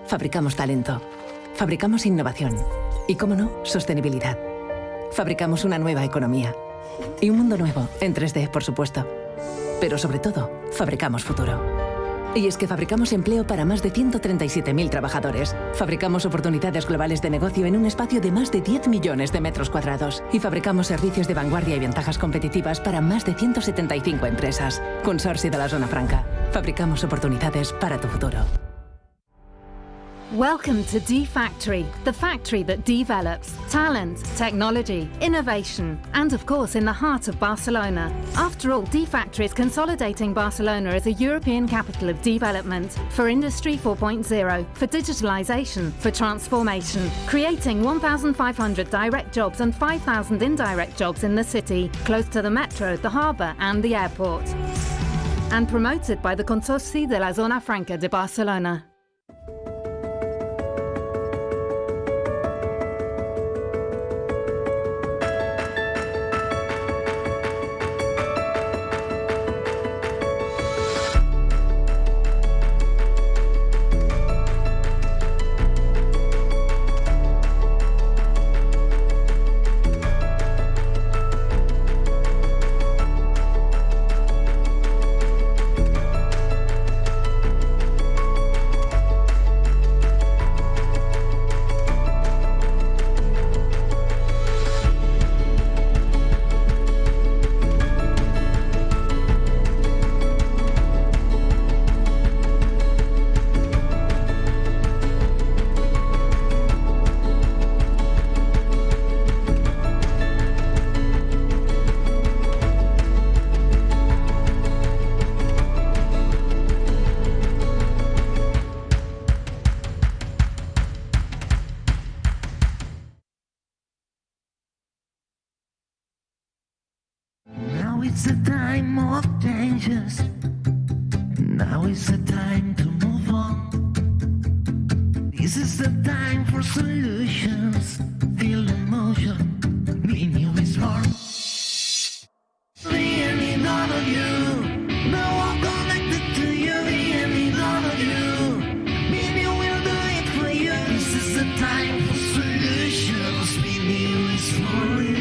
Fabricamos talento. Fabricamos innovación. Y, cómo no, sostenibilidad. Fabricamos una nueva economía. Y un mundo nuevo, en 3D, por supuesto. Pero sobre todo, fabricamos futuro. Y es que fabricamos empleo para más de 137.000 trabajadores. Fabricamos oportunidades globales de negocio en un espacio de más de 10 millones de metros cuadrados. Y fabricamos servicios de vanguardia y ventajas competitivas para más de 175 empresas. Consorcio de la Zona Franca. Fabricamos oportunidades para tu futuro. Welcome to D-Factory, the factory that develops talent, technology, innovation, and of course in the heart of Barcelona. After all, D-Factory is consolidating Barcelona as a European capital of development for Industry 4.0, for digitalization, for transformation, creating 1,500 direct jobs and 5,000 indirect jobs in the city, close to the metro, the harbour and the airport. And promoted by the Consorci de la Zona Franca de Barcelona. Now it's the time of changes. Now is the time to move on. This is the time for solutions. Feel the motion. Be new is born. Really none of you. No one connected to you. Really none of you. Be new will do it for you. This is the time for solutions. Be new is for you.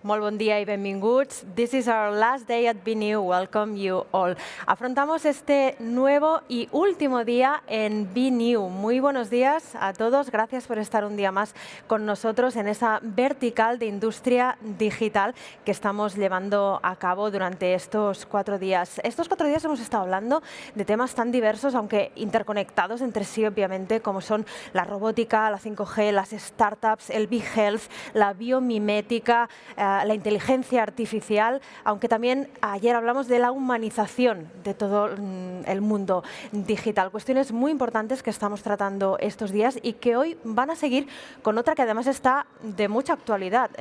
Molt bon dia i benvinguts. This is our last day at BNew. Welcome you all. Afrontamos este nuevo y último día en BNew. Muy buenos días a todos. Gracias por estar un día más con nosotros en esa vertical de industria digital que estamos llevando a cabo durante estos 4 días. Estos 4 días hemos estado hablando de temas tan diversos, aunque interconectados entre sí, obviamente, como son la robótica, la 5G, las startups, el Big Health, la biomimética, la inteligencia artificial, aunque también ayer hablamos de la humanización de todo el mundo digital. Cuestiones muy importantes que estamos tratando estos días y que hoy van a seguir con otra que además está de mucha actualidad,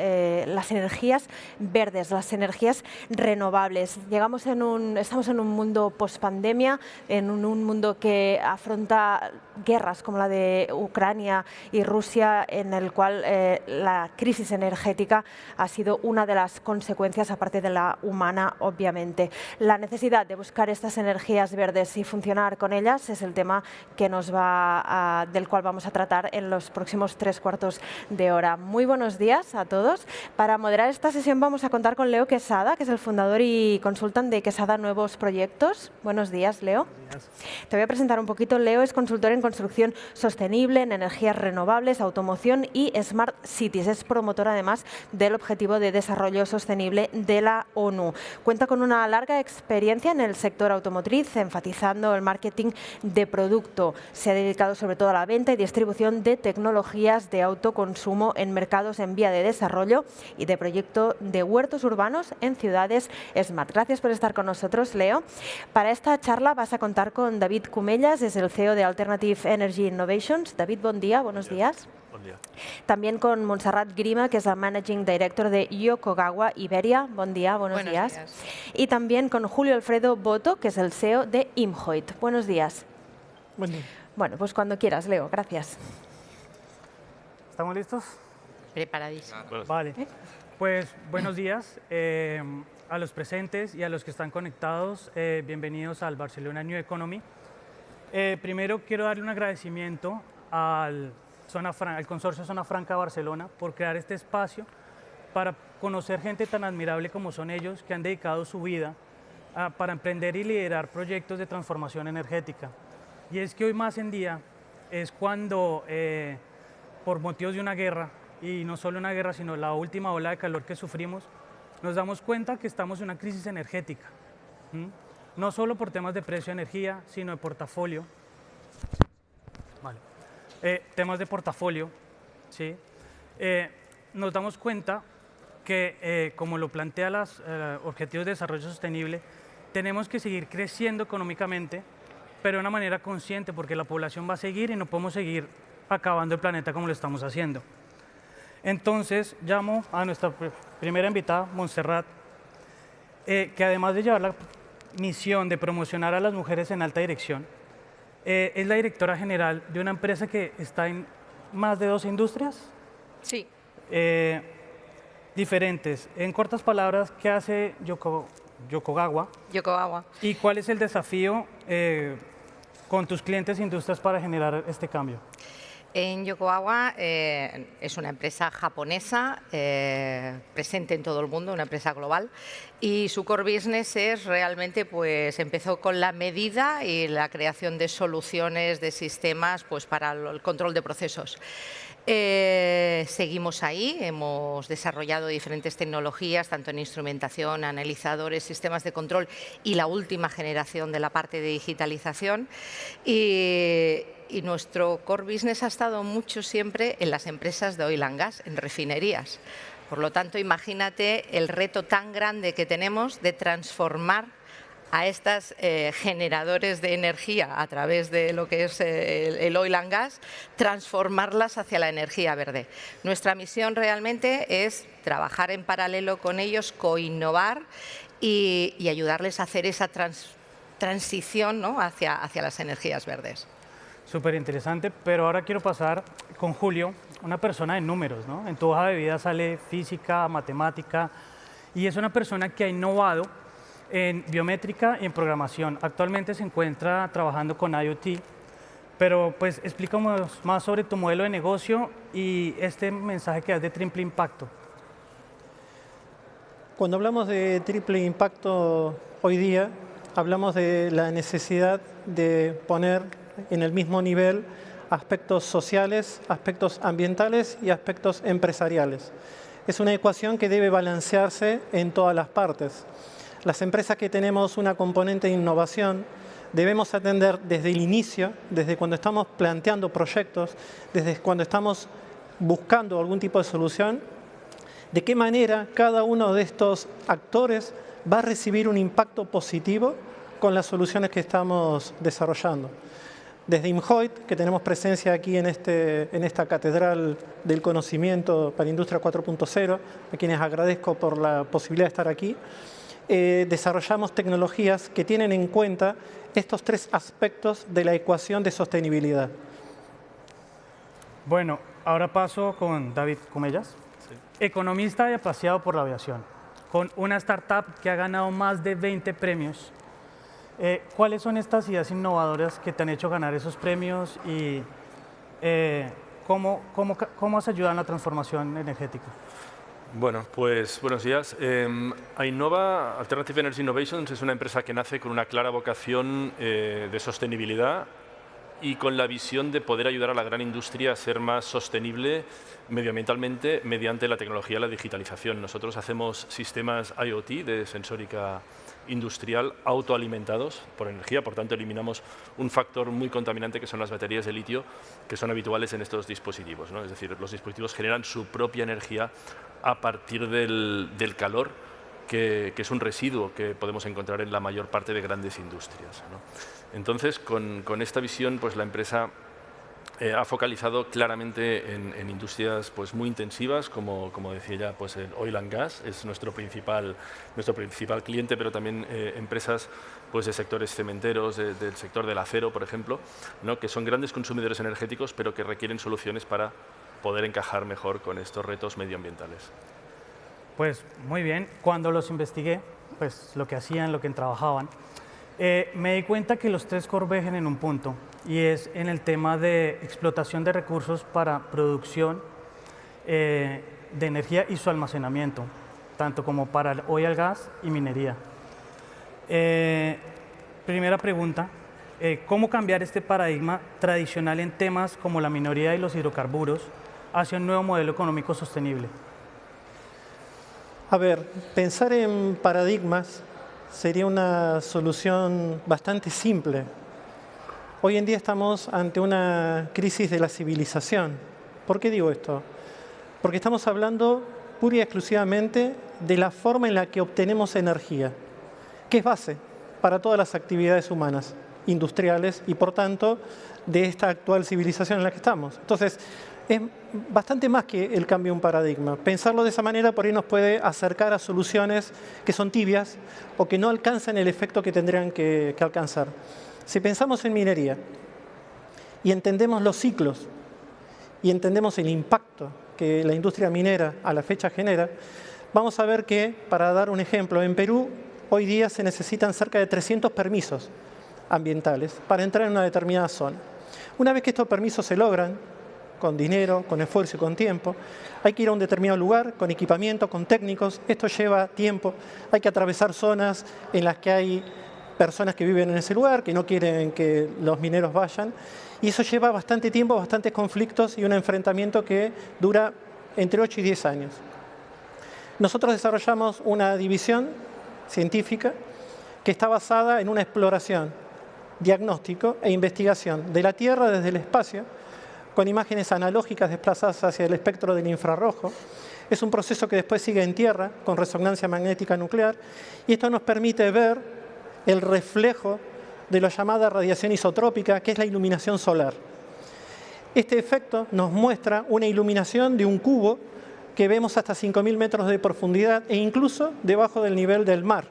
las energías verdes, las energías renovables. Estamos en un mundo post-pandemia, en un mundo que afronta guerras como la de Ucrania y Rusia, en el cual la crisis energética ha sido una de las consecuencias, aparte de la humana, obviamente. La necesidad de buscar estas energías verdes y funcionar con ellas es el tema que del cual vamos a tratar en los próximos 3/4 de hora. Muy buenos días a todos. Para moderar esta sesión vamos a contar con Leo Quesada, que es el fundador y consultant de Quesada Nuevos Proyectos. Buenos días, Leo. Buenos días. Te voy a presentar un poquito. Leo es consultor en construcción sostenible, en energías renovables, automoción y Smart Cities. Es promotor además del Objetivo de Desarrollo Sostenible de la ONU. Cuenta con una larga experiencia en el sector automotriz, enfatizando el marketing de producto. Se ha dedicado sobre todo a la venta y distribución de tecnologías de autoconsumo en mercados en vía de desarrollo y de proyecto de huertos urbanos en ciudades smart. Gracias por estar con nosotros, Leo. Para esta charla vas a contar con David Cumellas, es el CEO de Alternative Energy Innovations. David, buen día, buenos días. Buen día. También con Montserrat Grima, que es la Managing Director de Yokogawa Iberia. Buen día, buenos días. Y también con Julio Alfredo Boto, que es el CEO de Imhoit. Buenos días. Buen día. Bueno, pues cuando quieras, Leo. Gracias. ¿Estamos listos? Preparadísimo. Vale. Pues buenos días a los presentes y a los que están conectados. Bienvenidos al Barcelona New Economy. Primero quiero darle un agradecimiento al Consorcio Zona Franca Barcelona por crear este espacio para conocer gente tan admirable como son ellos, que han dedicado su vida para emprender y liderar proyectos de transformación energética. Y es que hoy más en día es cuando, por motivos de una guerra, y no solo una guerra, sino la última ola de calor que sufrimos, nos damos cuenta que estamos en una crisis energética. No solo por temas de precio de energía, sino de portafolio. Vale. Temas de portafolio, ¿sí? Nos damos cuenta que, como lo plantea los Objetivos de Desarrollo Sostenible, tenemos que seguir creciendo económicamente, pero de una manera consciente, porque la población va a seguir y no podemos seguir acabando el planeta como lo estamos haciendo. Entonces, llamo a nuestra primera invitada, Montserrat, que además de llevar la misión de promocionar a las mujeres en alta dirección, es la directora general de una empresa que está en más de 12 industrias. Sí. Diferentes. En cortas palabras, ¿qué hace Yokogawa? Yokogawa. ¿Y cuál es el desafío con tus clientes e industrias para generar este cambio? En Yokogawa es una empresa japonesa presente en todo el mundo, una empresa global, y su core business es realmente, pues empezó con la medida y la creación de soluciones, de sistemas, pues para el control de procesos. Seguimos ahí, hemos desarrollado diferentes tecnologías, tanto en instrumentación, analizadores, sistemas de control y la última generación de la parte de digitalización. Y nuestro core business ha estado mucho siempre en las empresas de oil and gas, en refinerías. Por lo tanto, imagínate el reto tan grande que tenemos de transformar a estos generadores de energía a través de lo que es el oil and gas, transformarlas hacia la energía verde. Nuestra misión realmente es trabajar en paralelo con ellos, coinnovar y ayudarles a hacer esa transición, ¿no?, hacia las energías verdes. Súper interesante, pero ahora quiero pasar con Julio, una persona de números, ¿no? En tu hoja de vida sale física, matemática, y es una persona que ha innovado en biométrica y en programación. Actualmente se encuentra trabajando con IoT, pero pues explícanos más sobre tu modelo de negocio y este mensaje que das de triple impacto. Cuando hablamos de triple impacto hoy día, hablamos de la necesidad de poner en el mismo nivel aspectos sociales, aspectos ambientales y aspectos empresariales. Es una ecuación que debe balancearse en todas las partes. Las empresas que tenemos una componente de innovación debemos atender desde el inicio, desde cuando estamos planteando proyectos, desde cuando estamos buscando algún tipo de solución, de qué manera cada uno de estos actores va a recibir un impacto positivo con las soluciones que estamos desarrollando. Desde IMHOIT, que tenemos presencia aquí en esta catedral del conocimiento para Industria 4.0, a quienes agradezco por la posibilidad de estar aquí, desarrollamos tecnologías que tienen en cuenta estos tres aspectos de la ecuación de sostenibilidad. Bueno, ahora paso con David Comellas, economista y apasionado por la aviación, con una startup que ha ganado más de 20 premios. ¿Cuáles son estas ideas innovadoras que te han hecho ganar esos premios y cómo has ayudado en la transformación energética? Bueno, pues buenos días. Ainova, Alternative Energy Innovations, es una empresa que nace con una clara vocación de sostenibilidad y con la visión de poder ayudar a la gran industria a ser más sostenible medioambientalmente mediante la tecnología y la digitalización. Nosotros hacemos sistemas IoT de sensórica industrial autoalimentados por energía, por tanto eliminamos un factor muy contaminante que son las baterías de litio que son habituales en estos dispositivos, ¿no? Es decir, los dispositivos generan su propia energía a partir del calor que es un residuo que podemos encontrar en la mayor parte de grandes industrias, ¿no? Entonces, con esta visión, pues la empresa ha focalizado claramente en industrias pues, muy intensivas, como decía ya, pues el oil and gas es nuestro principal cliente, pero también empresas pues, de sectores cementeros, del sector del acero, por ejemplo, ¿no? Que son grandes consumidores energéticos, pero que requieren soluciones para poder encajar mejor con estos retos medioambientales. Pues muy bien, cuando los investigué, pues lo que hacían, lo que trabajaban, me di cuenta que los tres convergen en un punto, y es en el tema de explotación de recursos para producción de energía y su almacenamiento, tanto como para el oil and gas y minería. Primera pregunta, ¿cómo cambiar este paradigma tradicional en temas como la minería y los hidrocarburos hacia un nuevo modelo económico sostenible? A ver, pensar en paradigmas sería una solución bastante simple. Hoy en día estamos ante una crisis de la civilización. ¿Por qué digo esto? Porque estamos hablando pura y exclusivamente de la forma en la que obtenemos energía, que es base para todas las actividades humanas, industriales y, por tanto, de esta actual civilización en la que estamos. Entonces, es bastante más que el cambio de un paradigma. Pensarlo de esa manera por ahí nos puede acercar a soluciones que son tibias o que no alcanzan el efecto que tendrían que alcanzar. Si pensamos en minería y entendemos los ciclos y entendemos el impacto que la industria minera a la fecha genera, vamos a ver que, para dar un ejemplo, en Perú hoy día se necesitan cerca de 300 permisos ambientales para entrar en una determinada zona. Una vez que estos permisos se logran, con dinero, con esfuerzo y con tiempo, hay que ir a un determinado lugar, con equipamiento, con técnicos, esto lleva tiempo, hay que atravesar zonas en las que hay personas que viven en ese lugar, que no quieren que los mineros vayan, y eso lleva bastante tiempo, bastantes conflictos y un enfrentamiento que dura entre 8 y 10 años. Nosotros desarrollamos una división científica que está basada en una exploración, diagnóstico e investigación de la Tierra desde el espacio, con imágenes analógicas desplazadas hacia el espectro del infrarrojo. Es un proceso que después sigue en tierra, con resonancia magnética nuclear, y esto nos permite ver el reflejo de la llamada radiación isotrópica, que es la iluminación solar. Este efecto nos muestra una iluminación de un cubo que vemos hasta 5.000 metros de profundidad e incluso debajo del nivel del mar.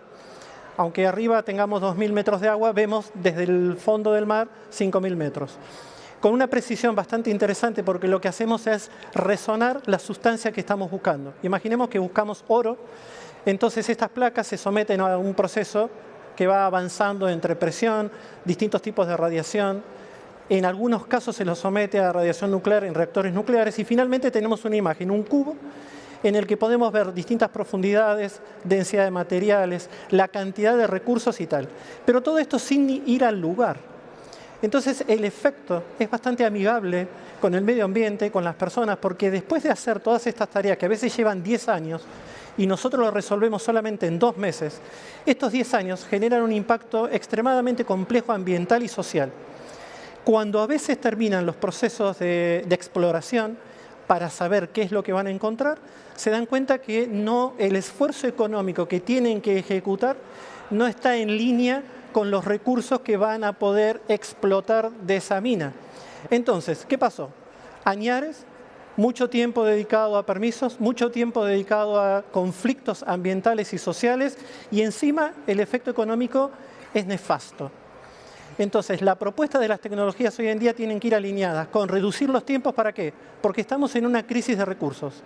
Aunque arriba tengamos 2.000 metros de agua, vemos desde el fondo del mar 5.000 metros. Con una precisión bastante interesante, porque lo que hacemos es resonar la sustancia que estamos buscando. Imaginemos que buscamos oro, entonces estas placas se someten a un proceso que va avanzando entre presión, distintos tipos de radiación. En algunos casos se los somete a radiación nuclear en reactores nucleares y finalmente tenemos una imagen, un cubo, en el que podemos ver distintas profundidades, densidad de materiales, la cantidad de recursos y tal. Pero todo esto sin ir al lugar. Entonces el efecto es bastante amigable con el medio ambiente, con las personas, porque después de hacer todas estas tareas que a veces llevan 10 años y nosotros lo resolvemos solamente en 2 meses, estos 10 años generan un impacto extremadamente complejo ambiental y social. Cuando a veces terminan los procesos de exploración para saber qué es lo que van a encontrar, se dan cuenta que el esfuerzo económico que tienen que ejecutar no está en línea con los recursos que van a poder explotar de esa mina. Entonces, ¿qué pasó? Añares, mucho tiempo dedicado a permisos, mucho tiempo dedicado a conflictos ambientales y sociales, y encima el efecto económico es nefasto. Entonces, la propuesta de las tecnologías hoy en día tienen que ir alineadas con reducir los tiempos. ¿Para qué? Porque estamos en una crisis de recursos.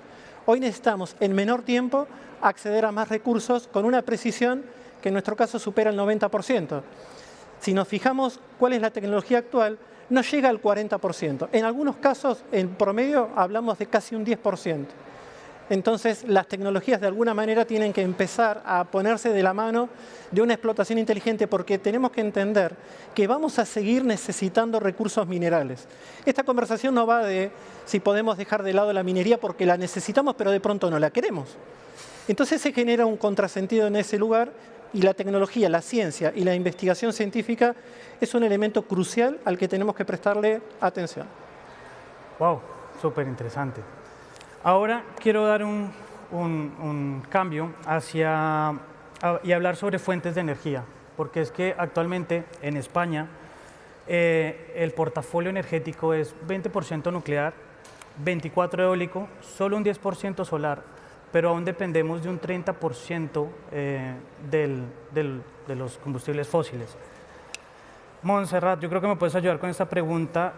Hoy necesitamos en menor tiempo acceder a más recursos con una precisión que en nuestro caso supera el 90%. Si nos fijamos cuál es la tecnología actual, no llega al 40%. En algunos casos, en promedio, hablamos de casi un 10%. Entonces, las tecnologías de alguna manera tienen que empezar a ponerse de la mano de una explotación inteligente, porque tenemos que entender que vamos a seguir necesitando recursos minerales. Esta conversación no va de si podemos dejar de lado la minería porque la necesitamos, pero de pronto no la queremos. Entonces se genera un contrasentido en ese lugar, y la tecnología, la ciencia y la investigación científica es un elemento crucial al que tenemos que prestarle atención. Wow, súper interesante. Ahora quiero dar un cambio y hablar sobre fuentes de energía, porque es que actualmente en España el portafolio energético es 20% nuclear, 24% eólico, solo un 10% solar, pero aún dependemos de un 30% de los combustibles fósiles. Montserrat, yo creo que me puedes ayudar con esta pregunta.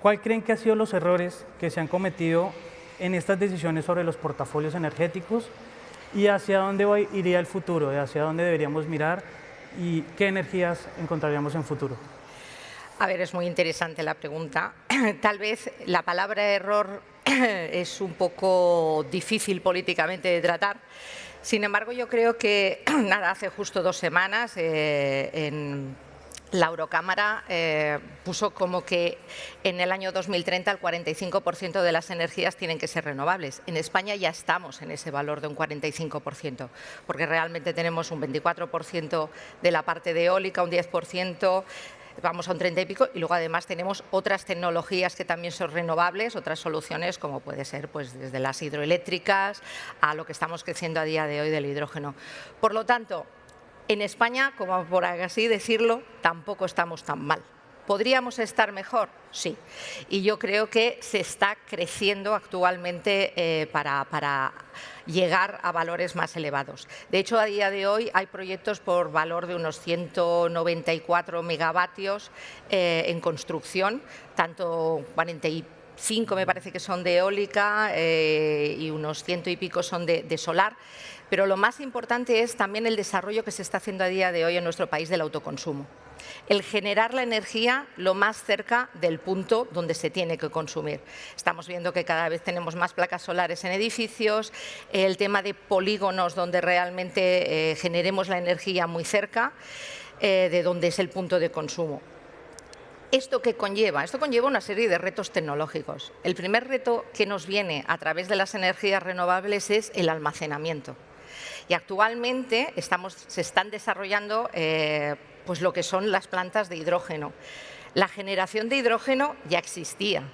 ¿Cuál creen que han sido los errores que se han cometido en estas decisiones sobre los portafolios energéticos y hacia dónde iría el futuro, hacia dónde deberíamos mirar y qué energías encontraríamos en futuro. A ver, es muy interesante la pregunta. Tal vez la palabra error es un poco difícil políticamente de tratar. Sin embargo, yo creo que hace justo 2 semanas en la Eurocámara puso como que en el año 2030 el 45% de las energías tienen que ser renovables. En España ya estamos en ese valor de un 45%, porque realmente tenemos un 24% de la parte de eólica, un 10%, vamos a un 30 y pico, y luego además tenemos otras tecnologías que también son renovables, otras soluciones como puede ser pues desde las hidroeléctricas a lo que estamos creciendo a día de hoy del hidrógeno. Por lo tanto, en España, como por así decirlo, tampoco estamos tan mal. ¿Podríamos estar mejor? Sí. Y yo creo que se está creciendo actualmente para llegar a valores más elevados. De hecho, a día de hoy hay proyectos por valor de unos 194 megavatios en construcción, tanto 45 me parece que son de eólica y unos 100 y pico son de solar. Pero lo más importante es también el desarrollo que se está haciendo a día de hoy en nuestro país del autoconsumo. El generar la energía lo más cerca del punto donde se tiene que consumir. Estamos viendo que cada vez tenemos más placas solares en edificios, el tema de polígonos donde realmente generemos la energía muy cerca de donde es el punto de consumo. ¿Esto qué conlleva? Esto conlleva una serie de retos tecnológicos. El primer reto que nos viene a través de las energías renovables es el almacenamiento. Y actualmente se están desarrollando pues lo que son las plantas de hidrógeno. La generación de hidrógeno ya existía.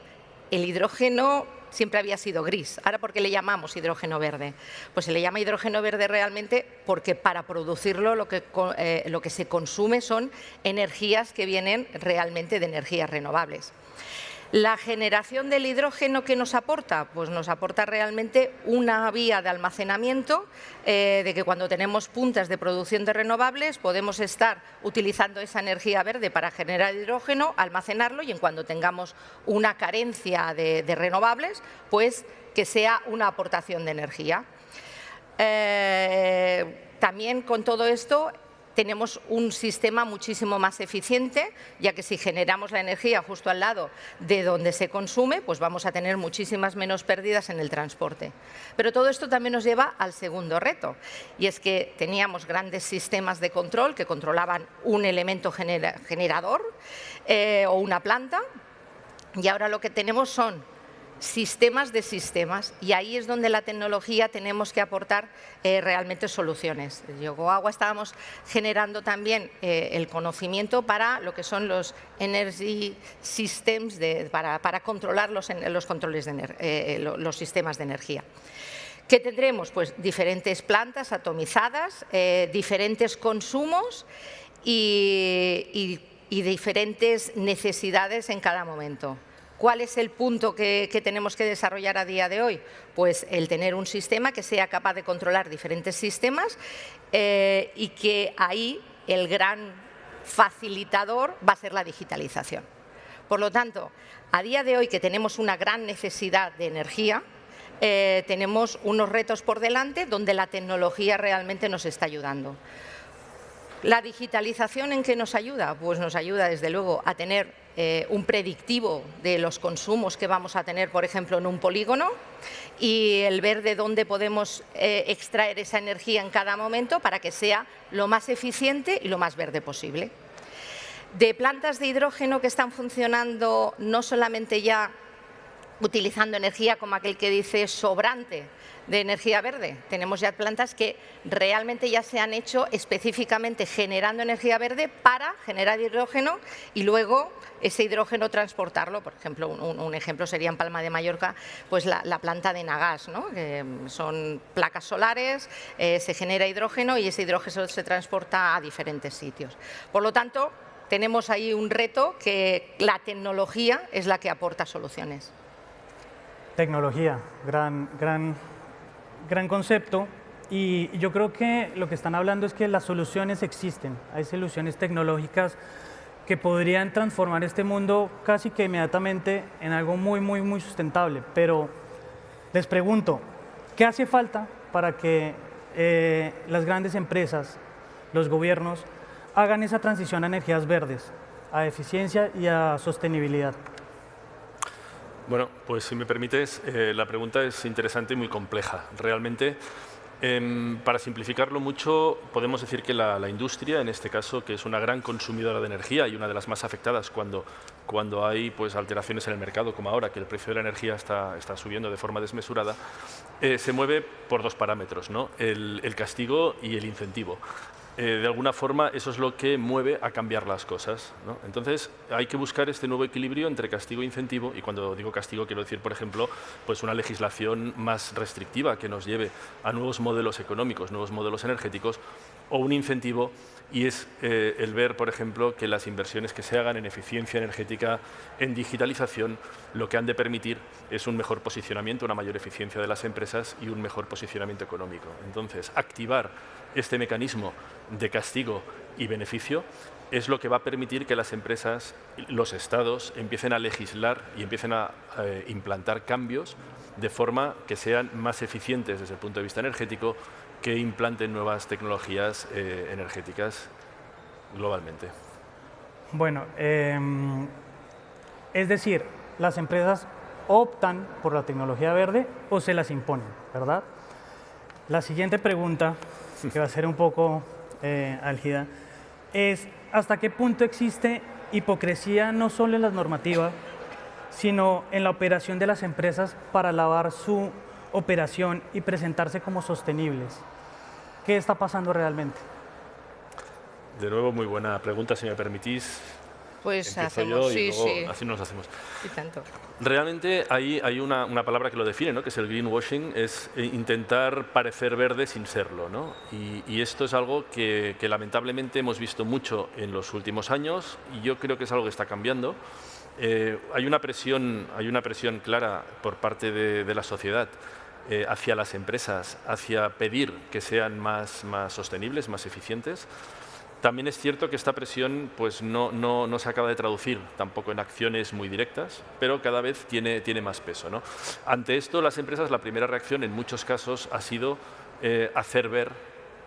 El hidrógeno siempre había sido gris. Ahora, ¿por qué le llamamos hidrógeno verde? Pues se le llama hidrógeno verde realmente porque para producirlo lo que se consume son energías que vienen realmente de energías renovables. La generación del hidrógeno, ¿qué nos aporta? Pues nos aporta realmente una vía de almacenamiento, de que cuando tenemos puntas de producción de renovables podemos estar utilizando esa energía verde para generar hidrógeno, almacenarlo y en cuando tengamos una carencia de renovables, pues que sea una aportación de energía. También con todo esto tenemos un sistema muchísimo más eficiente, ya que si generamos la energía justo al lado de donde se consume, pues vamos a tener muchísimas menos pérdidas en el transporte. Pero todo esto también nos lleva al segundo reto, y es que teníamos grandes sistemas de control que controlaban un elemento generador o una planta, y ahora lo que tenemos son sistemas de sistemas, y ahí es donde la tecnología tenemos que aportar realmente soluciones. En Yokogawa estábamos generando también el conocimiento para lo que son los Energy Systems, para controlar los sistemas de energía. ¿Qué tendremos? Pues diferentes plantas atomizadas, diferentes consumos y diferentes necesidades en cada momento. ¿Cuál es el punto que tenemos que desarrollar a día de hoy? Pues el tener un sistema que sea capaz de controlar diferentes sistemas y que ahí el gran facilitador va a ser la digitalización. Por lo tanto, a día de hoy que tenemos una gran necesidad de energía, tenemos unos retos por delante donde la tecnología realmente nos está ayudando. ¿La digitalización en qué nos ayuda? Pues nos ayuda desde luego a tener un predictivo de los consumos que vamos a tener, por ejemplo, en un polígono, y el ver de dónde podemos extraer esa energía en cada momento para que sea lo más eficiente y lo más verde posible. De plantas de hidrógeno que están funcionando no solamente ya utilizando energía como aquel que dice sobrante de energía verde. Tenemos ya plantas que realmente ya se han hecho específicamente generando energía verde para generar hidrógeno y luego ese hidrógeno transportarlo. Por ejemplo, un ejemplo sería en Palma de Mallorca, pues la planta de Nagas, ¿no? Son placas solares, se genera hidrógeno y ese hidrógeno se transporta a diferentes sitios. Por lo tanto, tenemos ahí un reto que la tecnología es la que aporta soluciones. Tecnología, gran concepto, y yo creo que lo que están hablando es que las soluciones existen, hay soluciones tecnológicas que podrían transformar este mundo casi que inmediatamente en algo muy sustentable, pero les pregunto, ¿qué hace falta para que las grandes empresas, los gobiernos, hagan esa transición a energías verdes, a eficiencia y a sostenibilidad? Bueno, pues si me permites, la pregunta es interesante y muy compleja. Realmente, para simplificarlo mucho, podemos decir que la industria, en este caso, que es una gran consumidora de energía y una de las más afectadas cuando hay pues, alteraciones en el mercado, como ahora, que el precio de la energía está subiendo de forma desmesurada, se mueve por dos parámetros, ¿no? El castigo y el incentivo. De alguna forma, eso es lo que mueve a cambiar las cosas, ¿no? Entonces, hay que buscar este nuevo equilibrio entre castigo e incentivo, y cuando digo castigo quiero decir, por ejemplo, pues una legislación más restrictiva que nos lleve a nuevos modelos económicos, nuevos modelos energéticos, o un incentivo, y es el ver, por ejemplo, que las inversiones que se hagan en eficiencia energética, en digitalización, lo que han de permitir es un mejor posicionamiento, una mayor eficiencia de las empresas y un mejor posicionamiento económico. Entonces, activar este mecanismo de castigo y beneficio es lo que va a permitir que las empresas, los estados, empiecen a legislar y empiecen a implantar cambios de forma que sean más eficientes desde el punto de vista energético, que implanten nuevas tecnologías energéticas globalmente. Bueno, es decir, las empresas optan por la tecnología verde o se las imponen, ¿verdad? La siguiente pregunta, que va a ser un poco álgida, es ¿hasta qué punto existe hipocresía no solo en las normativas, sino en la operación de las empresas para alabar su operación y presentarse como sostenibles? ¿Qué está pasando realmente? De nuevo, muy buena pregunta, si me permitís. Pues empiezo hacemos, yo y sí, luego sí. así nos hacemos. Y tanto. Realmente hay una palabra que lo define, ¿no? Que es el greenwashing, es intentar parecer verde sin serlo, ¿no? Y esto es algo que lamentablemente hemos visto mucho en los últimos años y yo creo que es algo que está cambiando. Hay una presión clara por parte de la sociedad hacia las empresas, hacia pedir que sean más sostenibles, más eficientes. También es cierto que esta presión pues, no se acaba de traducir tampoco en acciones muy directas, pero cada vez tiene más peso, ¿no? Ante esto, las empresas, la primera reacción en muchos casos ha sido hacer ver,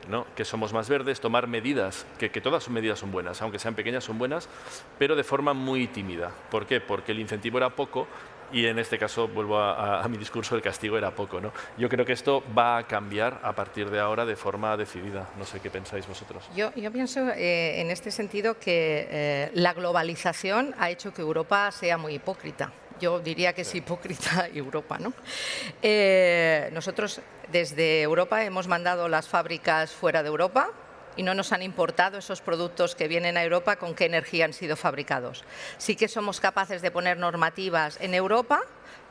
¿no?, que somos más verdes, tomar medidas, que todas sus medidas son buenas, aunque sean pequeñas son buenas, pero de forma muy tímida. ¿Por qué? Porque el incentivo era poco y en este caso, vuelvo a mi discurso, el castigo era poco, ¿no? Yo creo que esto va a cambiar a partir de ahora de forma decidida. No sé qué pensáis vosotros. Yo pienso en este sentido que la globalización ha hecho que Europa sea muy hipócrita. Yo diría que es hipócrita Europa, ¿no? Nosotros desde Europa hemos mandado las fábricas fuera de Europa y no nos han importado esos productos que vienen a Europa con qué energía han sido fabricados. Sí que somos capaces de poner normativas en Europa,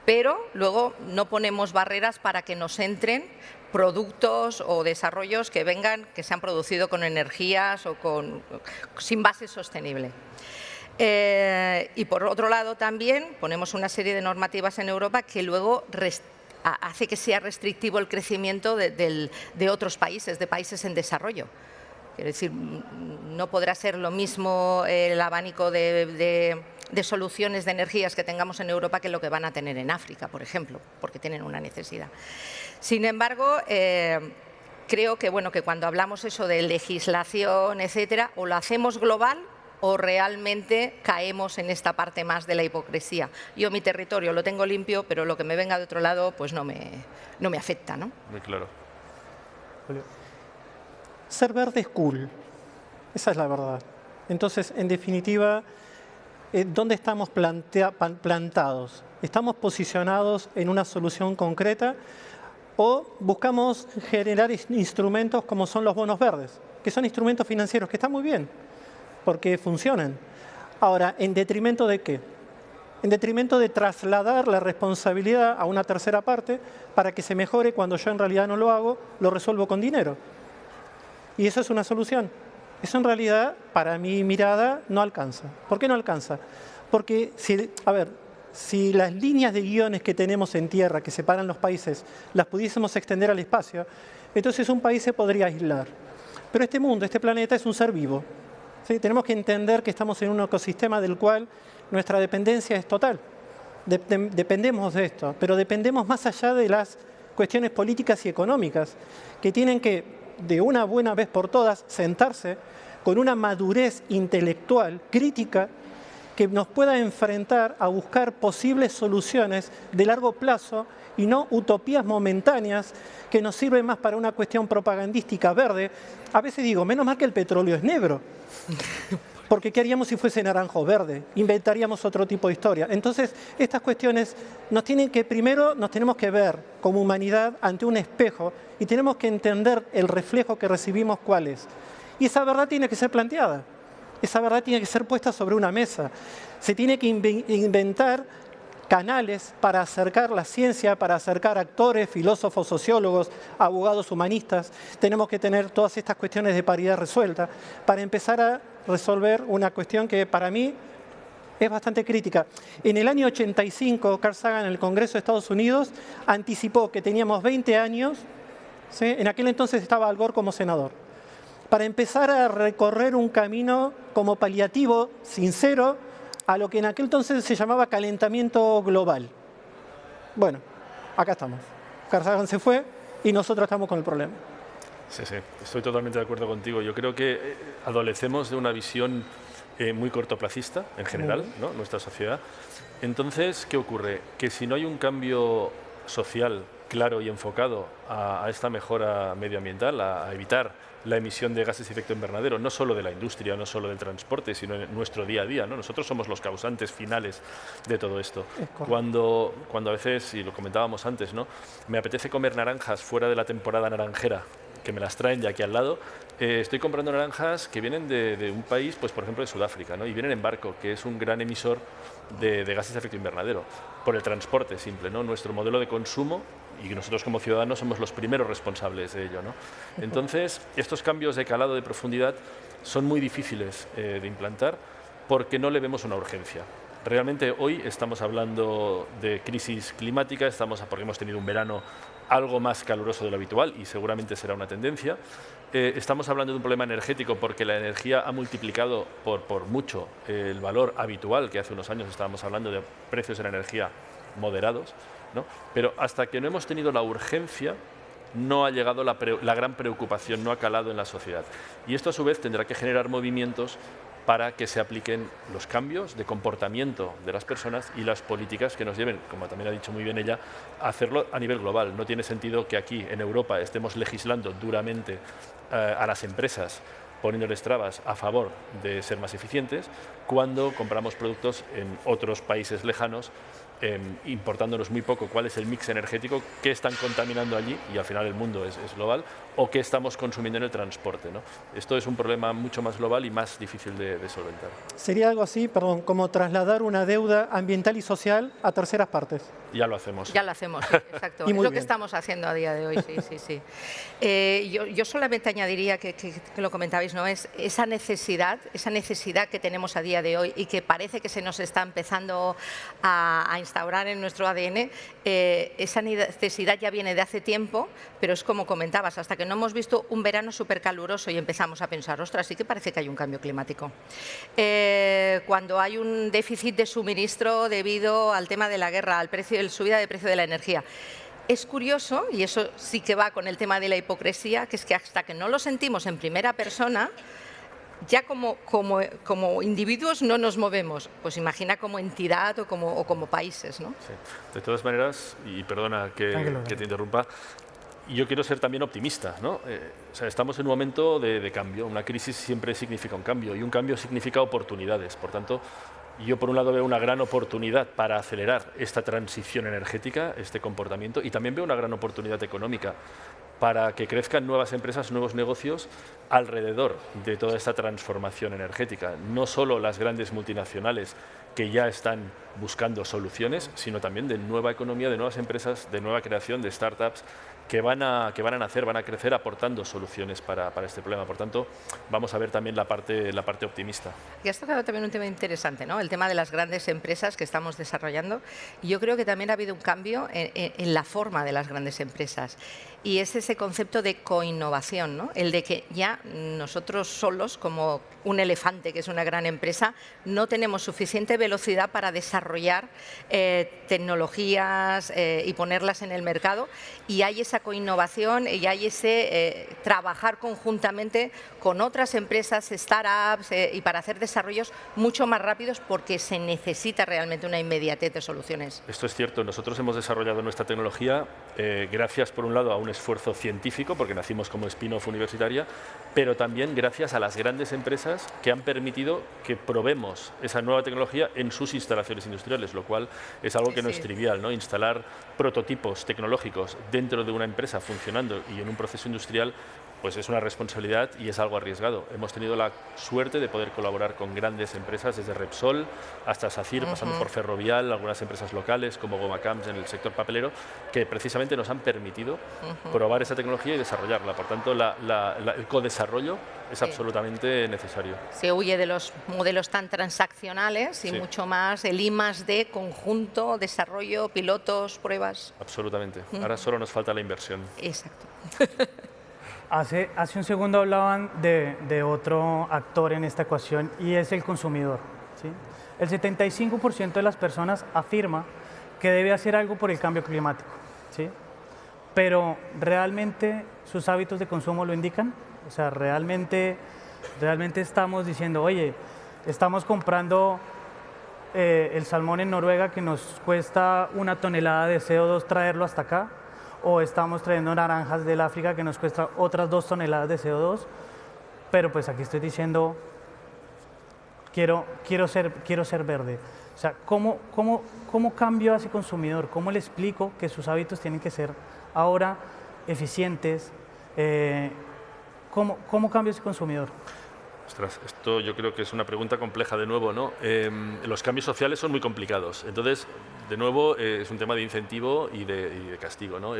pero luego no ponemos barreras para que nos entren productos o desarrollos que vengan, que se han producido con energías o sin base sostenible. Y por otro lado también ponemos una serie de normativas en Europa que luego hace que sea restrictivo el crecimiento de otros países, de países en desarrollo. Quiero decir, no podrá ser lo mismo el abanico de soluciones de energías que tengamos en Europa que lo que van a tener en África, por ejemplo, porque tienen una necesidad. Sin embargo, creo que, bueno, que cuando hablamos eso de legislación, etcétera, o lo hacemos global o realmente caemos en esta parte más de la hipocresía. Yo mi territorio lo tengo limpio, pero lo que me venga de otro lado pues no me afecta, ¿no? Muy claro. Julio. Ser verde es cool, esa es la verdad. Entonces, en definitiva, ¿dónde estamos plantados? ¿Estamos posicionados en una solución concreta o buscamos generar instrumentos como son los bonos verdes, que son instrumentos financieros que están muy bien, porque funcionan? Ahora, ¿en detrimento de qué? En detrimento de trasladar la responsabilidad a una tercera parte para que se mejore cuando yo en realidad no lo hago, lo resuelvo con dinero. Y eso es una solución. Eso en realidad, para mi mirada, no alcanza. ¿Por qué no alcanza? Porque, si las líneas de guiones que tenemos en tierra, que separan los países, las pudiésemos extender al espacio, entonces un país se podría aislar. Pero este mundo, este planeta, es un ser vivo. ¿Sí? Tenemos que entender que estamos en un ecosistema del cual nuestra dependencia es total. Dependemos de esto, pero dependemos más allá de las cuestiones políticas y económicas, que tienen que, de una buena vez por todas, sentarse con una madurez intelectual, crítica, que nos pueda enfrentar a buscar posibles soluciones de largo plazo y no utopías momentáneas que nos sirven más para una cuestión propagandística verde. A veces digo, menos mal que el petróleo es negro, porque ¿qué haríamos si fuese naranjo verde? Inventaríamos otro tipo de historia. Entonces, estas cuestiones primero nos tenemos que ver como humanidad ante un espejo y tenemos que entender el reflejo que recibimos cuál es. Y esa verdad tiene que ser planteada. Esa verdad tiene que ser puesta sobre una mesa. Se tiene que inventar canales para acercar la ciencia, para acercar actores, filósofos, sociólogos, abogados, humanistas. Tenemos que tener todas estas cuestiones de paridad resueltas para empezar a resolver una cuestión que para mí es bastante crítica. En el año 85, Carl Sagan en el Congreso de Estados Unidos anticipó que teníamos 20 años, ¿sí? En aquel entonces estaba Al Gore como senador, para empezar a recorrer un camino como paliativo, sincero, a lo que en aquel entonces se llamaba calentamiento global. Bueno, acá estamos. Carl Sagan se fue y nosotros estamos con el problema. Sí, sí, estoy totalmente de acuerdo contigo. Yo creo que adolecemos de una visión muy cortoplacista en general, ¿no? Nuestra sociedad. Entonces, ¿qué ocurre? Que si no hay un cambio social claro y enfocado a esta mejora medioambiental, a evitar la emisión de gases de efecto invernadero, no solo de la industria, no solo del transporte, sino en nuestro día a día, ¿no? Nosotros somos los causantes finales de todo esto. Cuando a veces, y lo comentábamos antes, ¿no? Me apetece comer naranjas fuera de la temporada naranjera, que me las traen de aquí al lado, estoy comprando naranjas que vienen de un país, pues por ejemplo de Sudáfrica, ¿no? Y vienen en barco, que es un gran emisor de gases de efecto invernadero, por el transporte simple, ¿no? Nuestro modelo de consumo, y nosotros como ciudadanos somos los primeros responsables de ello, ¿no? Entonces, estos cambios de calado, de profundidad, son muy difíciles de implantar porque no le vemos una urgencia. Realmente hoy estamos hablando de crisis climática, porque hemos tenido un verano algo más caluroso de lo habitual y seguramente será una tendencia. Estamos hablando de un problema energético porque la energía ha multiplicado por mucho el valor habitual, que hace unos años estábamos hablando de precios de la energía moderados, ¿no? Pero hasta que no hemos tenido la urgencia, no ha llegado la gran preocupación, no ha calado en la sociedad. Y esto a su vez tendrá que generar movimientos para que se apliquen los cambios de comportamiento de las personas y las políticas que nos lleven, como también ha dicho muy bien ella, a hacerlo a nivel global. No tiene sentido que aquí en Europa estemos legislando duramente a las empresas, poniéndoles trabas a favor de ser más eficientes, cuando compramos productos en otros países lejanos, importándonos muy poco cuál es el mix energético, qué están contaminando allí, y al final el mundo es global, o qué estamos consumiendo en el transporte, ¿no? Esto es un problema mucho más global y más difícil de solventar. Sería algo así, perdón, como trasladar una deuda ambiental y social a terceras partes. Ya lo hacemos. Ya lo hacemos, sí, exacto. Es lo que estamos haciendo a día de hoy, sí. Yo solamente añadiría que lo comentabais, ¿no? Es esa necesidad que tenemos a día de hoy y que parece que se nos está empezando a instaurar en nuestro ADN, esa necesidad ya viene de hace tiempo, pero es como comentabas, hasta que no hemos visto un verano súper caluroso y empezamos a pensar, ostras, sí que parece que hay un cambio climático. Cuando hay un déficit de suministro debido al tema de la guerra, al precio, la subida de precio de la energía. Es curioso, y eso sí que va con el tema de la hipocresía, que es que hasta que no lo sentimos en primera persona, ya como individuos no nos movemos, pues imagina como entidad o como países, ¿no? Sí. De todas maneras, y perdona que te interrumpa, yo quiero ser también optimista, ¿no? O sea, estamos en un momento de cambio, una crisis siempre significa un cambio y un cambio significa oportunidades, por tanto, yo por un lado veo una gran oportunidad para acelerar esta transición energética, este comportamiento, y también veo una gran oportunidad económica para que crezcan nuevas empresas, nuevos negocios alrededor de toda esta transformación energética. No solo las grandes multinacionales que ya están buscando soluciones, sino también de nueva economía, de nuevas empresas, de nueva creación, de startups que van a nacer, van a crecer aportando soluciones para este problema. Por tanto, vamos a ver también la parte optimista. Y has tocado también un tema interesante, ¿no? El tema de las grandes empresas que estamos desarrollando. Y yo creo que también ha habido un cambio en la forma de las grandes empresas. Y es ese concepto de coinnovación, ¿no? El de que ya nosotros solos, como un elefante que es una gran empresa, no tenemos suficiente velocidad para desarrollar tecnologías y ponerlas en el mercado, y hay esa coinnovación y hay ese trabajar conjuntamente con otras empresas, startups, y para hacer desarrollos mucho más rápidos, porque se necesita realmente una inmediatez de soluciones. Esto es cierto, nosotros hemos desarrollado nuestra tecnología gracias, por un lado, a un esfuerzo científico, porque nacimos como spin-off universitaria, pero también gracias a las grandes empresas que han permitido que probemos esa nueva tecnología en sus instalaciones industriales, lo cual es algo que no es trivial, ¿no? Instalar prototipos tecnológicos dentro de una empresa funcionando y en un proceso industrial, pues es una responsabilidad y es algo arriesgado. Hemos tenido la suerte de poder colaborar con grandes empresas, desde Repsol hasta SACIR, pasando por Ferrovial, algunas empresas locales como Gomacams en el sector papelero, que precisamente nos han permitido probar esa tecnología y desarrollarla. Por tanto, el codesarrollo es absolutamente necesario. Se huye de los modelos tan transaccionales y mucho más el I+D, conjunto, desarrollo, pilotos, pruebas. Absolutamente. Ahora solo nos falta la inversión. Exacto. Hace un segundo hablaban de otro actor en esta ecuación, y es el consumidor, ¿sí? El 75% de las personas afirma que debe hacer algo por el cambio climático, ¿sí? Pero ¿realmente sus hábitos de consumo lo indican? O sea, ¿realmente estamos diciendo, oye, estamos comprando el salmón en Noruega que nos cuesta 1 tonelada de CO2 traerlo hasta acá? ¿O estamos trayendo naranjas del África que nos cuesta otras 2 toneladas de CO2? Pero pues aquí estoy diciendo, quiero ser verde. O sea, ¿cómo cambio a ese consumidor? ¿Cómo le explico que sus hábitos tienen que ser ahora eficientes? ¿Cómo cambio a ese consumidor? Ostras, esto yo creo que es una pregunta compleja de nuevo, ¿no? Los cambios sociales son muy complicados. Entonces, de nuevo, es un tema de incentivo y de castigo, ¿no?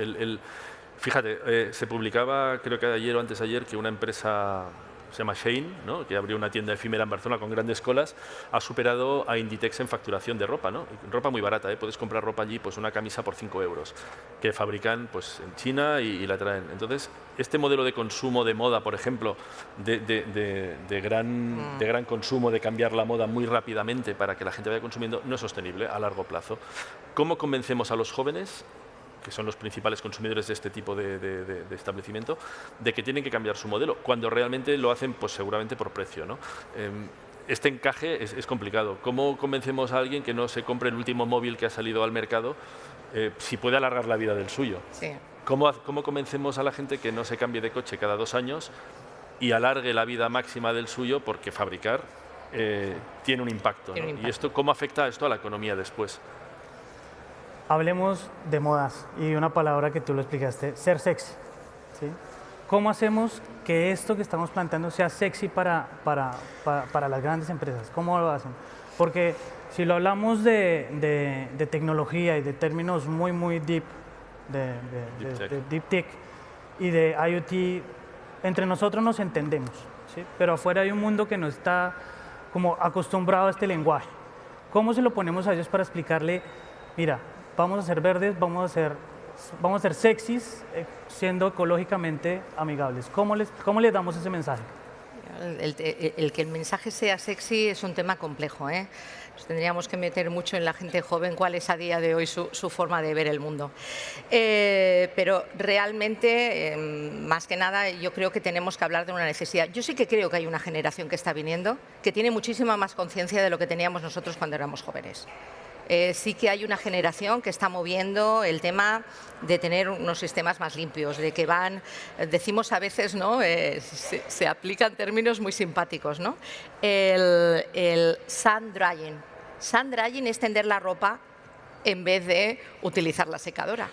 Fíjate, se publicaba, creo que ayer o antes de ayer, que una empresa se llama Shein, ¿no? Que abrió una tienda efímera en Barcelona con grandes colas, ha superado a Inditex en facturación de ropa, ¿no? Ropa muy barata, puedes comprar ropa allí, pues una camisa por 5 euros, que fabrican pues, en China y la traen. Entonces, este modelo de consumo de moda, por ejemplo, de gran consumo, de cambiar la moda muy rápidamente para que la gente vaya consumiendo, no es sostenible a largo plazo. ¿Cómo convencemos a los jóvenes, que son los principales consumidores de este tipo de establecimiento, de que tienen que cambiar su modelo, cuando realmente lo hacen pues seguramente por precio, ¿no? Este encaje es complicado. ¿Cómo convencemos a alguien que no se compre el último móvil que ha salido al mercado si puede alargar la vida del suyo? Sí. ¿Cómo convencemos a la gente que no se cambie de coche cada 2 años y alargue la vida máxima del suyo, porque fabricar tiene un impacto, ¿no? ¿Y esto cómo afecta esto a la economía después? Hablemos de modas y una palabra que tú lo explicaste, ser sexy, ¿sí? ¿Cómo hacemos que esto que estamos planteando sea sexy para las grandes empresas? ¿Cómo lo hacen? Porque si lo hablamos de tecnología y de términos muy deep, de deep tech y de IoT, entre nosotros nos entendemos, ¿sí? Pero afuera hay un mundo que no está como acostumbrado a este lenguaje. ¿Cómo se lo ponemos a ellos para explicarle, mira, vamos a ser verdes, vamos a ser sexys, siendo ecológicamente amigables? ¿Cómo les damos ese mensaje? El que el mensaje sea sexy es un tema complejo, ¿eh? Nos tendríamos que meter mucho en la gente joven cuál es a día de hoy su forma de ver el mundo. Pero realmente, más que nada, yo creo que tenemos que hablar de una necesidad. Yo sí que creo que hay una generación que está viniendo que tiene muchísima más conciencia de lo que teníamos nosotros cuando éramos jóvenes. Sí que hay una generación que está moviendo el tema de tener unos sistemas más limpios, de que decimos a veces, ¿no? Se aplican términos muy simpáticos, ¿no? El sun drying. Sun drying es tender la ropa en vez de utilizar la secadora.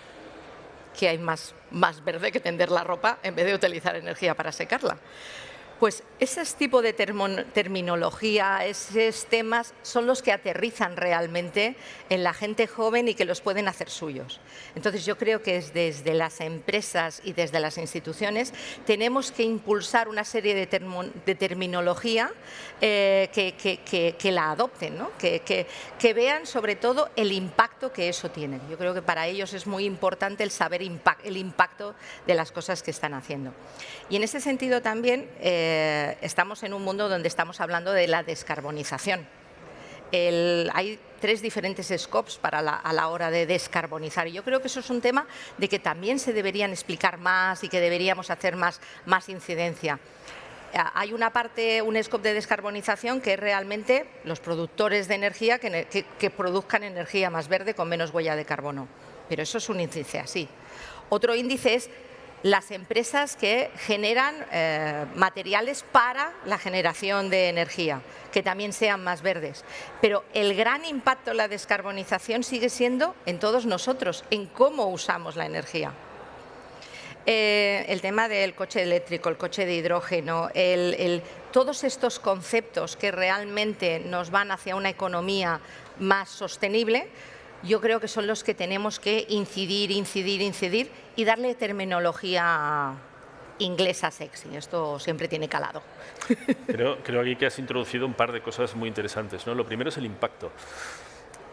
¿Qué hay más verde que tender la ropa en vez de utilizar energía para secarla? Pues ese tipo de terminología, esos temas son los que aterrizan realmente en la gente joven y que los pueden hacer suyos. Entonces yo creo que desde las empresas y desde las instituciones tenemos que impulsar una serie de terminología que la adopten, ¿no? que vean sobre todo el impacto que eso tiene. Yo creo que para ellos es muy importante el saber el impacto de las cosas que están haciendo. Y en ese sentido también estamos en un mundo donde estamos hablando de la descarbonización. hay 3 diferentes scopes a la hora de descarbonizar. Y yo creo que eso es un tema de que también se deberían explicar más y que deberíamos hacer más incidencia. Hay una parte, un scope de descarbonización que es realmente los productores de energía que produzcan energía más verde con menos huella de carbono. Pero eso es un índice así. Otro índice es las empresas que generan materiales para la generación de energía, que también sean más verdes. Pero el gran impacto de la descarbonización sigue siendo en todos nosotros, en cómo usamos la energía. El tema del coche eléctrico, el coche de hidrógeno, todos estos conceptos que realmente nos van hacia una economía más sostenible, yo creo que son los que tenemos que incidir y darle terminología inglesa sexy. Esto siempre tiene calado. Creo aquí que has introducido un par de cosas muy interesantes, ¿no? Lo primero es el impacto.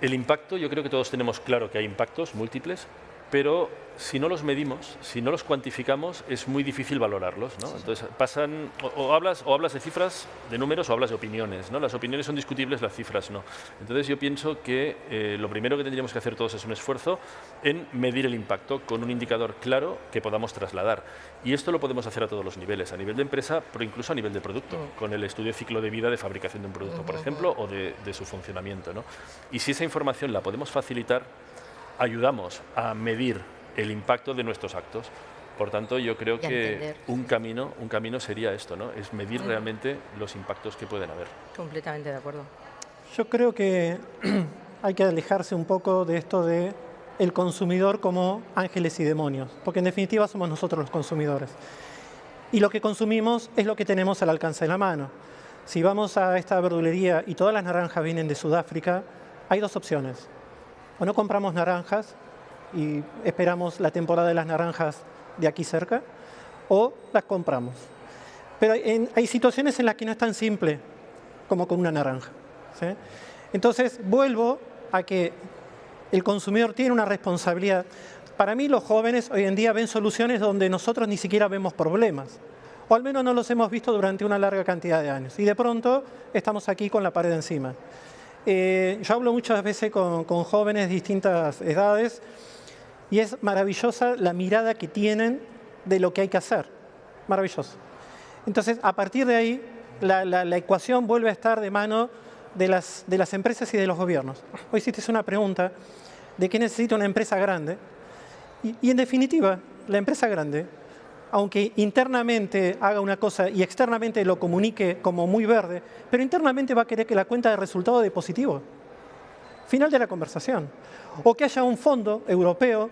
El impacto, yo creo que todos tenemos claro que hay impactos múltiples, pero si no los medimos, si no los cuantificamos, es muy difícil valorarlos, ¿no? Entonces pasan, o hablas de cifras, de números, o hablas de opiniones, ¿no? Las opiniones son discutibles, las cifras no. Entonces yo pienso que lo primero que tendríamos que hacer todos es un esfuerzo en medir el impacto con un indicador claro que podamos trasladar. Y esto lo podemos hacer a todos los niveles, a nivel de empresa, pero incluso a nivel de producto, con el estudio de ciclo de vida de fabricación de un producto, por ejemplo, o de su funcionamiento, ¿no? Y si esa información la podemos facilitar, ayudamos a medir el impacto de nuestros actos. Por tanto, yo creo que un camino sería esto, ¿no? Es medir realmente los impactos que pueden haber. Completamente de acuerdo. Yo creo que hay que alejarse un poco de esto de el consumidor como ángeles y demonios, porque en definitiva somos nosotros los consumidores. Y lo que consumimos es lo que tenemos al alcance de la mano. Si vamos a esta verdulería y todas las naranjas vienen de Sudáfrica, hay 2 opciones. O no compramos naranjas y esperamos la temporada de las naranjas de aquí cerca, o las compramos. Pero hay situaciones en las que no es tan simple como con una naranja, ¿sí? Entonces, vuelvo a que el consumidor tiene una responsabilidad. Para mí, los jóvenes hoy en día ven soluciones donde nosotros ni siquiera vemos problemas, o al menos no los hemos visto durante una larga cantidad de años. Y de pronto estamos aquí con la pared encima. Yo hablo muchas veces con jóvenes de distintas edades y es maravillosa la mirada que tienen de lo que hay que hacer. Maravilloso. Entonces, a partir de ahí, la ecuación vuelve a estar de mano de las empresas y de los gobiernos. Hoy hiciste una pregunta de qué necesita una empresa grande. Y en definitiva, la empresa grande, aunque internamente haga una cosa y externamente lo comunique como muy verde, pero internamente va a querer que la cuenta de resultado dé positivo. Final de la conversación. O que haya un fondo europeo,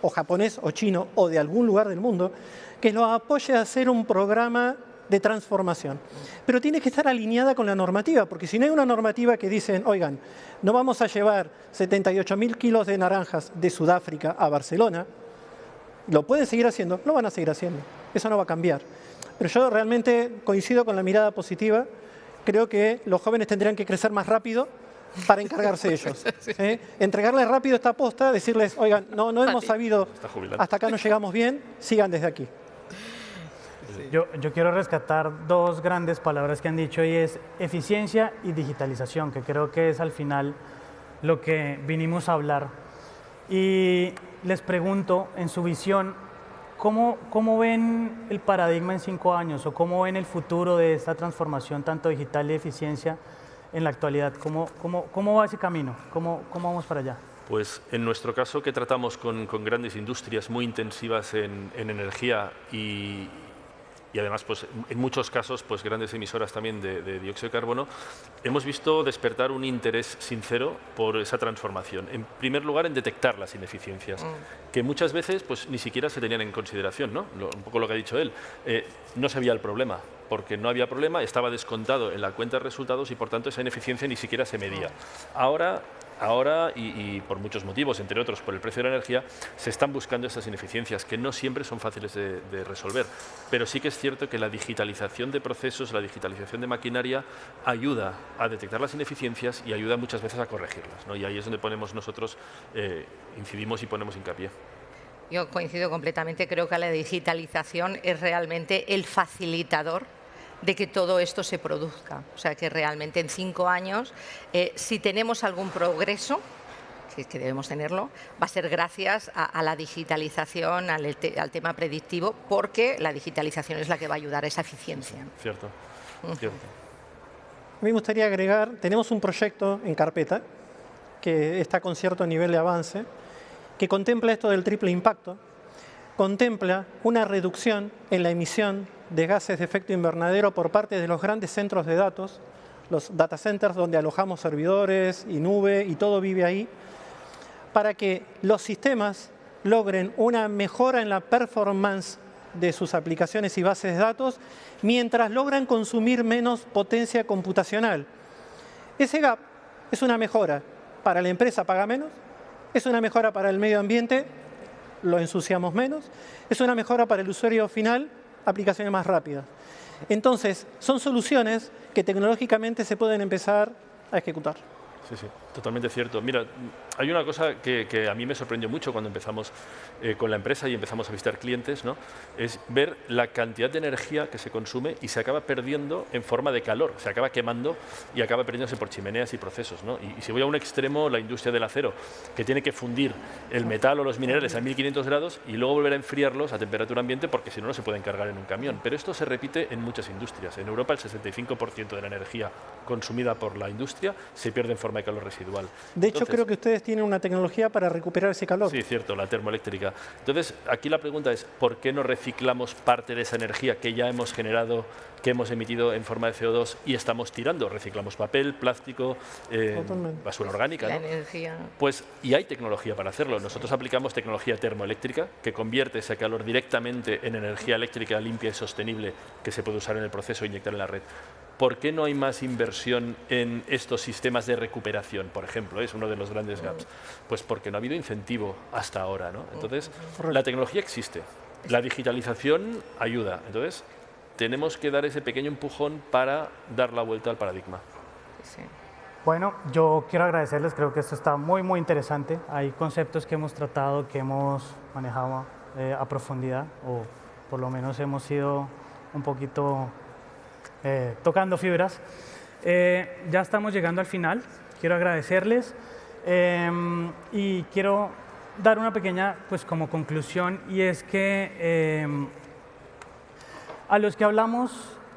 o japonés, o chino, o de algún lugar del mundo, que lo apoye a hacer un programa de transformación. Pero tiene que estar alineada con la normativa, porque si no hay una normativa que dicen, oigan, no vamos a llevar 78.000 kilos de naranjas de Sudáfrica a Barcelona, lo pueden seguir haciendo, lo van a seguir haciendo. Eso no va a cambiar. Pero yo realmente coincido con la mirada positiva. Creo que los jóvenes tendrían que crecer más rápido para encargarse de ellos. ¿Sí? Entregarles rápido esta posta, decirles, oigan, no hemos sabido, hasta acá no llegamos bien, sigan desde aquí. Yo quiero rescatar 2 grandes palabras que han dicho y es eficiencia y digitalización, que creo que es al final lo que vinimos a hablar. Y les pregunto, en su visión, ¿cómo ven el paradigma en 5 años o cómo ven el futuro de esta transformación tanto digital y de eficiencia en la actualidad? ¿Cómo va ese camino? ¿Cómo vamos para allá? Pues en nuestro caso, que tratamos con grandes industrias muy intensivas en energía y además, pues, en muchos casos, pues, grandes emisoras también de dióxido de carbono, hemos visto despertar un interés sincero por esa transformación. En primer lugar, en detectar las ineficiencias, que muchas veces pues, ni siquiera se tenían en consideración, ¿no? Un poco lo que ha dicho él. No se veía el problema, porque no había problema, estaba descontado en la cuenta de resultados y, por tanto, esa ineficiencia ni siquiera se medía. Ahora, y por muchos motivos, entre otros por el precio de la energía, se están buscando estas ineficiencias, que no siempre son fáciles de resolver. Pero sí que es cierto que la digitalización de procesos, la digitalización de maquinaria, ayuda a detectar las ineficiencias y ayuda muchas veces a corregirlas, ¿no? Y ahí es donde ponemos nosotros, incidimos y ponemos hincapié. Yo coincido completamente, creo que la digitalización es realmente el facilitador de que todo esto se produzca. O sea que realmente en 5 años, si tenemos algún progreso, que debemos tenerlo, va a ser gracias a la digitalización, al tema predictivo, porque la digitalización es la que va a ayudar a esa eficiencia. Cierto, cierto. A mí me gustaría agregar, tenemos un proyecto en carpeta que está con cierto nivel de avance, que contempla esto del triple impacto, contempla una reducción en la emisión de gases de efecto invernadero por parte de los grandes centros de datos, los data centers donde alojamos servidores y nube y todo vive ahí, para que los sistemas logren una mejora en la performance de sus aplicaciones y bases de datos, mientras logran consumir menos potencia computacional. Ese gap es una mejora para la empresa, paga menos, es una mejora para el medio ambiente, lo ensuciamos menos, es una mejora para el usuario final, aplicaciones más rápidas. Entonces, son soluciones que tecnológicamente se pueden empezar a ejecutar. Sí, sí, totalmente cierto. Mira, hay una cosa que a mí me sorprendió mucho cuando empezamos con la empresa y empezamos a visitar clientes, ¿no? Es ver la cantidad de energía que se consume y se acaba perdiendo en forma de calor, se acaba quemando y acaba perdiéndose por chimeneas y procesos, ¿no? Y si voy a un extremo, la industria del acero, que tiene que fundir el metal o los minerales a 1500 grados y luego volver a enfriarlos a temperatura ambiente porque si no, no se pueden cargar en un camión. Pero esto se repite en muchas industrias. En Europa el 65% de la energía consumida por la industria se pierde en forma de calor residual. De hecho, creo que ustedes tienen una tecnología para recuperar ese calor. Sí, cierto, la termoeléctrica. Entonces, aquí la pregunta es, ¿por qué no reciclamos parte de esa energía que ya hemos generado, que hemos emitido en forma de CO2 y estamos tirando? Reciclamos papel, plástico, basura orgánica, ¿no? La energía. Pues, y hay tecnología para hacerlo. Nosotros aplicamos tecnología termoeléctrica que convierte ese calor directamente en energía eléctrica limpia y sostenible que se puede usar en el proceso e inyectar en la red. ¿Por qué no hay más inversión en estos sistemas de recuperación, por ejemplo? Es uno de los grandes gaps. Pues porque no ha habido incentivo hasta ahora, ¿no? Entonces, la tecnología existe, la digitalización ayuda. Entonces, tenemos que dar ese pequeño empujón para dar la vuelta al paradigma. Sí. Bueno, yo quiero agradecerles, creo que esto está muy, muy interesante. Hay conceptos que hemos tratado, que hemos manejado a profundidad, o por lo menos hemos ido un poquito tocando fibras. Ya estamos llegando al final. Quiero agradecerles y quiero dar una pequeña, pues, como conclusión, y es que a los que hablamos,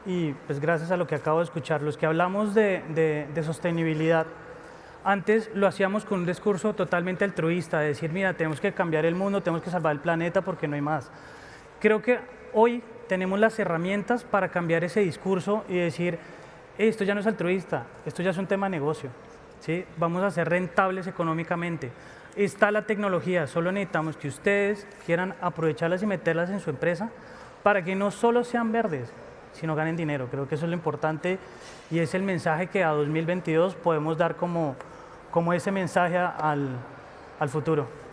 y pues gracias a lo que acabo de escuchar, los que hablamos de sostenibilidad, antes lo hacíamos con un discurso totalmente altruista, de decir, mira, tenemos que cambiar el mundo, tenemos que salvar el planeta porque no hay más. Creo que hoy tenemos las herramientas para cambiar ese discurso y decir, esto ya no es altruista, esto ya es un tema de negocio, ¿sí? Vamos a ser rentables económicamente. Está la tecnología, solo necesitamos que ustedes quieran aprovecharlas y meterlas en su empresa para que no solo sean verdes, sino ganen dinero. Creo que eso es lo importante y es el mensaje que a 2022 podemos dar como ese mensaje al futuro.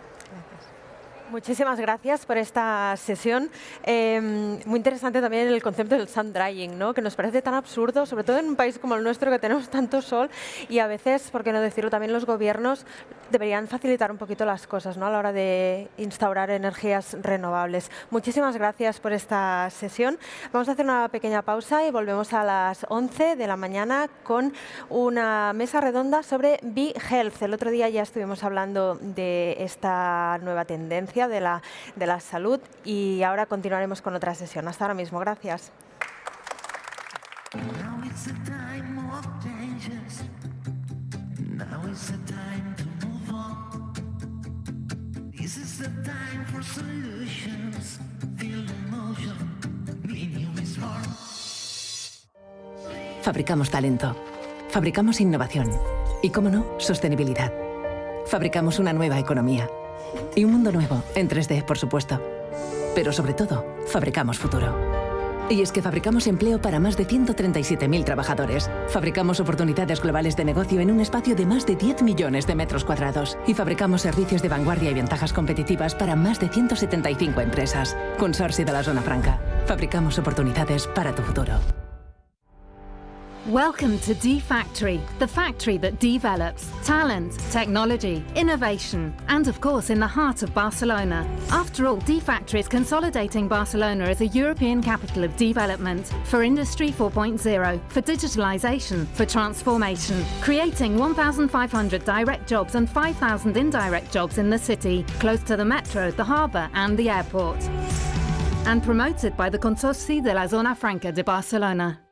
Muchísimas gracias por esta sesión. Muy interesante también el concepto del sun drying, ¿no? Que nos parece tan absurdo, sobre todo en un país como el nuestro que tenemos tanto sol y a veces, por qué no decirlo, también los gobiernos deberían facilitar un poquito las cosas, ¿no? A la hora de instaurar energías renovables. Muchísimas gracias por esta sesión. Vamos a hacer una pequeña pausa y volvemos a las 11 de la mañana con una mesa redonda sobre Be Health. El otro día ya estuvimos hablando de esta nueva tendencia de la salud y ahora continuaremos con otra sesión. Hasta ahora mismo. Gracias. Fabricamos talento. Fabricamos innovación. Y, cómo no, sostenibilidad. Fabricamos una nueva economía. Y un mundo nuevo, en 3D, por supuesto. Pero sobre todo, fabricamos futuro. Y es que fabricamos empleo para más de 137.000 trabajadores. Fabricamos oportunidades globales de negocio en un espacio de más de 10 millones de metros cuadrados. Y fabricamos servicios de vanguardia y ventajas competitivas para más de 175 empresas. Consorcio de la Zona Franca. Fabricamos oportunidades para tu futuro. Welcome to D Factory, the factory that develops talent, technology, innovation, and of course in the heart of Barcelona. After all, D Factory is consolidating Barcelona as a European capital of development for Industry 4.0, for digitalization, for transformation, creating 1,500 direct jobs and 5,000 indirect jobs in the city, close to the metro, the harbour and the airport. And promoted by the Consorci de la Zona Franca de Barcelona.